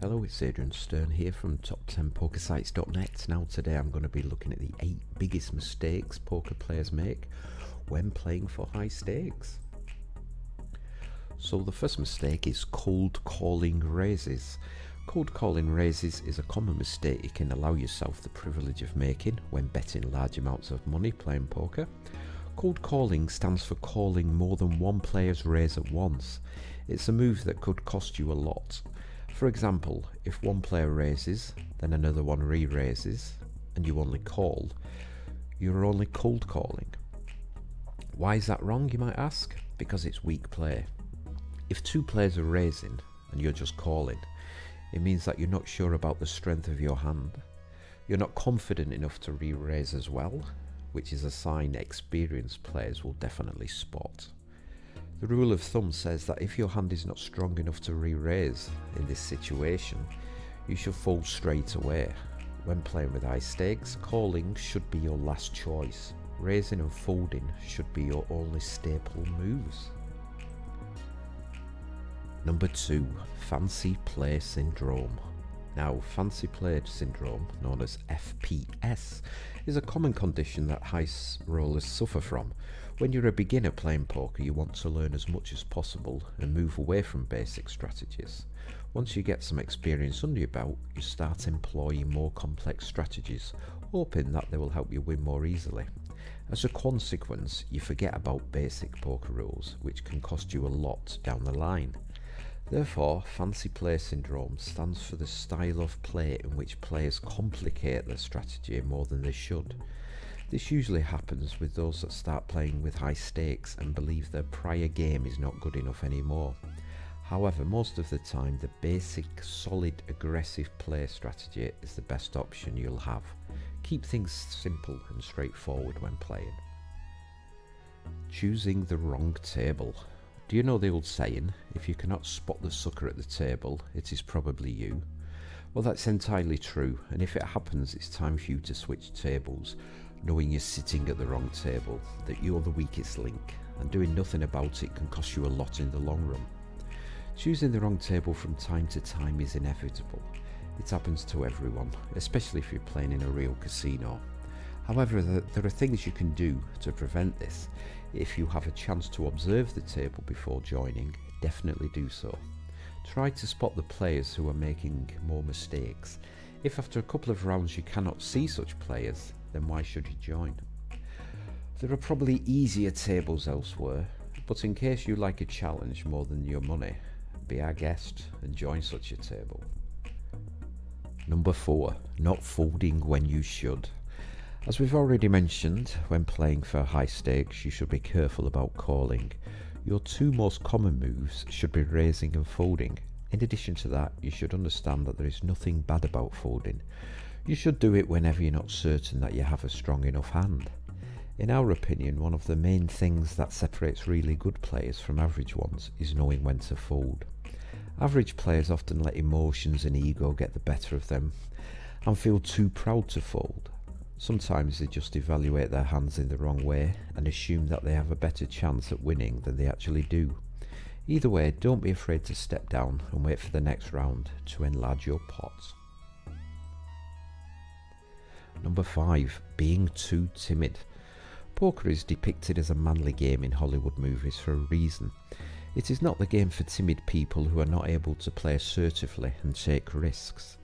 Hello, it's Adrian Stern here from top10pokersites.net. Now today I'm going to be looking at the 8 biggest mistakes poker players make when playing for high stakes. So the first mistake is cold calling raises. Cold calling raises is a common mistake you can allow yourself the privilege of making when betting large amounts of money playing poker. Cold calling stands for calling more than one player's raise at once. It's a move that could cost you a lot. For example, if one player raises, then another one re-raises, and you only call, you're only cold calling. Why is that wrong, you might ask? Because it's weak play. If two players are raising and you're just calling, it means that you're not sure about the strength of your hand. You're not confident enough to re-raise as well, which is a sign experienced players will definitely spot. The rule of thumb says that if your hand is not strong enough to re-raise in this situation, you should fold straight away. When playing with high stakes, calling should be your last choice. Raising and folding should be your only staple moves. Number 2, fancy play syndrome. Now, fancy play syndrome, known as FPS, is a common condition that high rollers suffer from. When you're a beginner playing poker, you want to learn as much as possible and move away from basic strategies. Once you get some experience under your belt, you start employing more complex strategies, hoping that they will help you win more easily. As a consequence, you forget about basic poker rules, which can cost you a lot down the line. Therefore, fancy play syndrome stands for the style of play in which players complicate their strategy more than they should. This usually happens with those that start playing with high stakes and believe their prior game is not good enough anymore. However, most of the time, the basic, solid, aggressive play strategy is the best option you'll have. Keep things simple and straightforward when playing. Choosing the wrong table. Do you know the old saying, if you cannot spot the sucker at the table, it is probably you? Well, that's entirely true, and if it happens, it's time for you to switch tables, knowing you're sitting at the wrong table, that you're the weakest link, and doing nothing about it can cost you a lot in the long run. Choosing the wrong table from time to time is inevitable. It happens to everyone, especially if you're playing in a real casino. However, there are things you can do to prevent this. If you have a chance to observe the table before joining, definitely do so. Try to spot the players who are making more mistakes. If after a couple of rounds you cannot see such players, then why should you join? There are probably easier tables elsewhere, but in case you like a challenge more than your money, be our guest and join such a table. Number 4, not folding when you should. As we've already mentioned, when playing for high stakes, you should be careful about calling. Your two most common moves should be raising and folding. In addition to that, you should understand that there is nothing bad about folding. You should do it whenever you're not certain that you have a strong enough hand. In our opinion, one of the main things that separates really good players from average ones is knowing when to fold. Average players often let emotions and ego get the better of them and feel too proud to fold. Sometimes they just evaluate their hands in the wrong way and assume that they have a better chance at winning than they actually do. Either way, don't be afraid to step down and wait for the next round to enlarge your pot. Number 5, being too timid. Poker is depicted as a manly game in Hollywood movies for a reason. It is not the game for timid people who are not able to play assertively and take risks.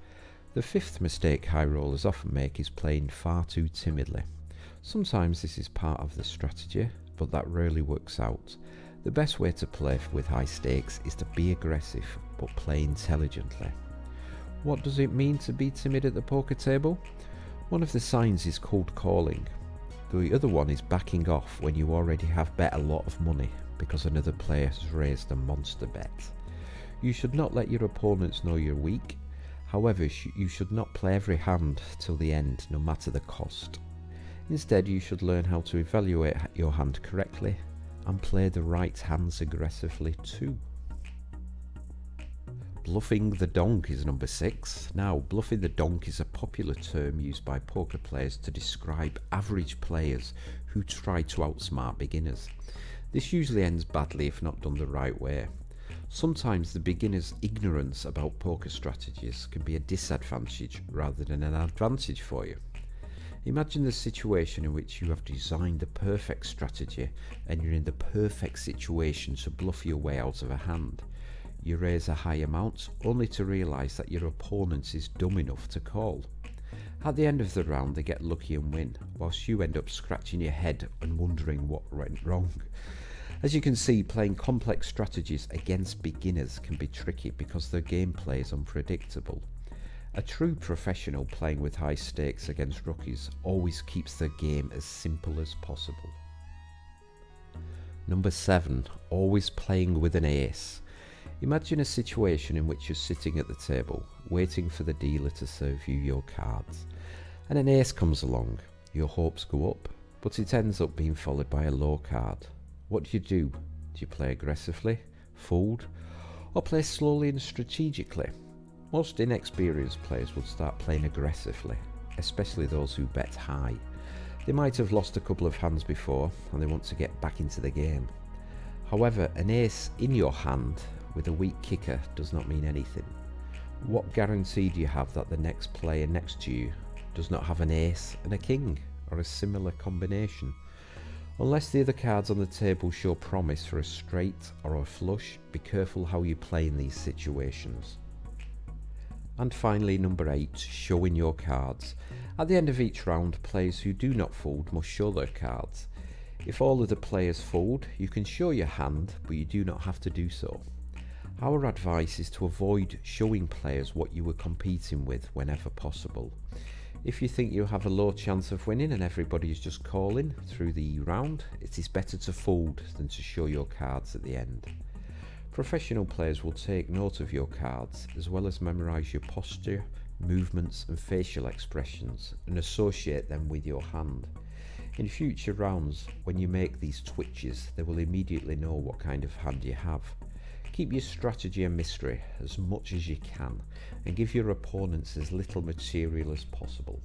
The 5th mistake high rollers often make is playing far too timidly. Sometimes this is part of the strategy, but that rarely works out. The best way to play with high stakes is to be aggressive, but play intelligently. What does it mean to be timid at the poker table? One of the signs is cold calling. The other one is backing off when you already have bet a lot of money because another player has raised a monster bet. You should not let your opponents know you're weak. However, you should not play every hand till the end, no matter the cost. Instead, you should learn how to evaluate your hand correctly and play the right hands aggressively too. Bluffing the DONK is number 6. Now, bluffing the DONK is a popular term used by poker players to describe average players who try to outsmart beginners. This usually ends badly if not done the right way. Sometimes the beginner's ignorance about poker strategies can be a disadvantage rather than an advantage for you. Imagine the situation in which you have designed the perfect strategy and you're in the perfect situation to bluff your way out of a hand. You raise a high amount only to realise that your opponent is dumb enough to call. At the end of the round they get lucky and win, whilst you end up scratching your head and wondering what went wrong. As you can see, playing complex strategies against beginners can be tricky because their gameplay is unpredictable. A true professional playing with high stakes against rookies always keeps their game as simple as possible. Number 7. Always playing with an ace. Imagine a situation in which you're sitting at the table, waiting for the dealer to serve you your cards, and an ace comes along. Your hopes go up, but it ends up being followed by a low card. What do? Do you play aggressively, fold, or play slowly and strategically? Most inexperienced players would start playing aggressively, especially those who bet high. They might have lost a couple of hands before and they want to get back into the game. However, an ace in your hand with a weak kicker does not mean anything. What guarantee do you have that the next player next to you does not have an ace and a king, or a similar combination? Unless the other cards on the table show promise for a straight or a flush, be careful how you play in these situations. And finally, number 8, showing your cards. At the end of each round, players who do not fold must show their cards. If all of the players fold, you can show your hand, but you do not have to do so. Our advice is to avoid showing players what you were competing with whenever possible. If you think you have a low chance of winning and everybody is just calling through the round, it is better to fold than to show your cards at the end. Professional players will take note of your cards as well as memorise your posture, movements and facial expressions and associate them with your hand. In future rounds, when you make these twitches, they will immediately know what kind of hand you have. Keep your strategy a mystery as much as you can and give your opponents as little material as possible.